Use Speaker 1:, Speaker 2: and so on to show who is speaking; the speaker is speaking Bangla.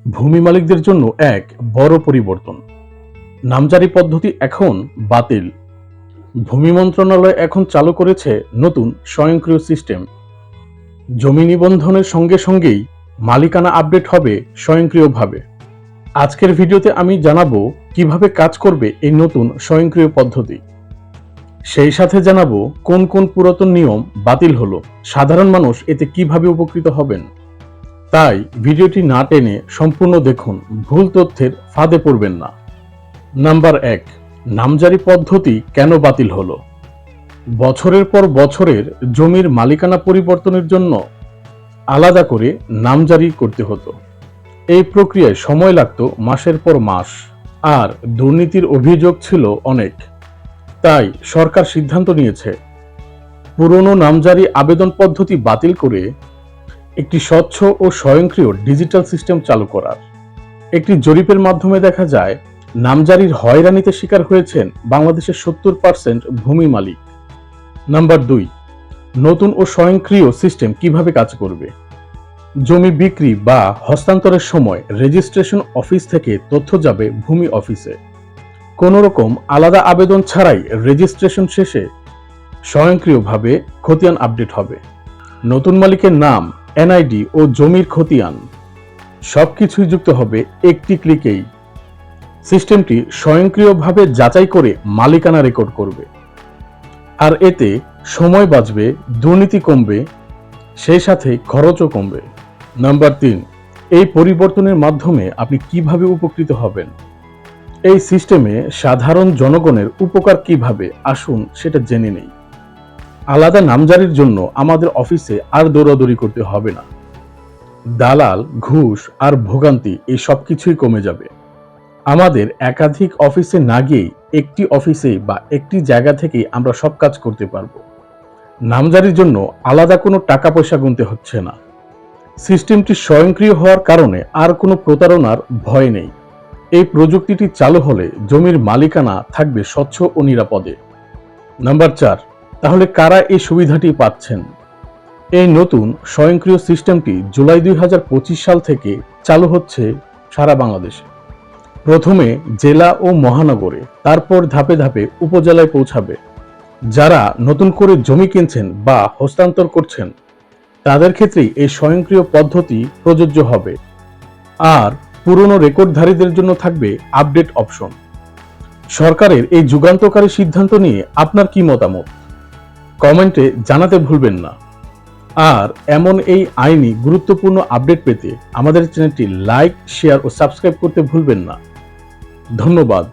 Speaker 1: ভূমি মালিকদের জন্য এক বড় পরিবর্তন। নামজারি পদ্ধতি এখন বাতিল। ভূমি মন্ত্রণালয় এখন চালু করেছে নতুন স্বয়ংক্রিয় সিস্টেম। জমি নিবন্ধনের সঙ্গে সঙ্গেই মালিকানা আপডেট হবে স্বয়ংক্রিয়ভাবে। আজকের ভিডিওতে আমি জানাবো কিভাবে কাজ করবে এই নতুন স্বয়ংক্রিয় পদ্ধতি। সেই সাথে জানাবো কোন কোন পুরাতন নিয়ম বাতিল হলো, সাধারণ মানুষ এতে কিভাবে উপকৃত হবেন। তাই ভিডিওটি না টেনে সম্পূর্ণ দেখুন, ভুল তথ্যের ফাঁদে পড়বেন না। নাম্বার 1, নামজারি পদ্ধতি কেন বাতিল হলো? বছরের পর বছরের জমির মালিকানা পরিবর্তনের জন্য আলাদা করে নামজারি করতে হতো। এই প্রক্রিয়ায় সময় লাগতো মাসের পর মাস, আর দুর্নীতির অভিযোগ ছিল অনেক। তাই সরকার সিদ্ধান্ত নিয়েছে পুরনো নামজারি আবেদন পদ্ধতি বাতিল করে একটি স্বচ্ছ ও স্বয়ংক্রিয় ডিজিটাল সিস্টেম চালু করার। একটি জরিপের মাধ্যমে দেখা যায় নামজারির হয়রানিতে শিকার হয়েছেন বাংলাদেশের 70% ভূমি মালিক। নাম্বার 2, নতুন ও স্বয়ংক্রিয় সিস্টেম কিভাবে কাজ করবে? জমি বিক্রি বা হস্তান্তরের সময় রেজিস্ট্রেশন অফিস থেকে তথ্য যাবে ভূমি অফিসে। কোনো রকম আলাদা আবেদন ছাড়াই রেজিস্ট্রেশন শেষে স্বয়ংক্রিয়ভাবে খতিয়ান আপডেট হবে। নতুন মালিকের নাম, এনআইডি ও জমির খতিয়ান সবকিছুই যুক্ত হবে একটি ক্লিকেই। সিস্টেমটি স্বয়ংক্রিয়ভাবে যাচাই করে মালিকানা রেকর্ড করবে। আর এতে সময় বাঁচবে, দুর্নীতি কমবে, সেই সাথে খরচও কমবে। নাম্বার 3, এই পরিবর্তনের মাধ্যমে আপনি কিভাবে উপকৃত হবেন? এই সিস্টেমে সাধারণ জনগণের উপকার কিভাবে, আসুন সেটা জেনে নেই। আলাদা নামজারির জন্য আমাদের অফিসে আর দৌড়াদৌড়ি করতে হবে না। দালাল, ঘুষ আর ভোগান্তি এই সব কিছুই কমে যাবে। আমাদের একাধিক অফিসে না গিয়েই একটি অফিসে বা একটি জায়গা থেকেই আমরা সব কাজ করতে পারবো। নামজারির জন্য আলাদা কোনো টাকা পয়সা গুনতে হচ্ছে না। সিস্টেমটি স্বয়ংক্রিয় হওয়ার কারণে আর কোনো প্রতারণার ভয় নেই। এই প্রযুক্তিটি চালু হলে জমির মালিকানা থাকবে স্বচ্ছ ও নিরাপদে। নাম্বার 4, তাহলে কারা এই সুবিধাটি পাচ্ছেন? এই নতুন স্বয়ংক্রিয় সিস্টেমটি জুলাই 2025 সাল থেকে চালু হচ্ছে সারা বাংলাদেশে। প্রথমে জেলা ও মহানগরে, তারপর ধাপে ধাপে উপজেলায় পৌঁছাবে। যারা নতুন করে জমি কিনছেন বা হস্তান্তর করছেন তাদের ক্ষেত্রেই এই স্বয়ংক্রিয় পদ্ধতি প্রযোজ্য হবে। আর পুরনো রেকর্ডধারীদের জন্য থাকবে আপডেট অপশন। সরকারের এই যুগান্তকারী সিদ্ধান্ত নিয়ে আপনার কি মতামত? কমেন্টে জানাতে ভুলবেন না। আর এমন এই আইনি গুরুত্বপূর্ণ আপডেট পেতে আমাদের চ্যানেলটি লাইক, শেয়ার ও সাবস্ক্রাইব করতে ভুলবেন না। ধন্যবাদ।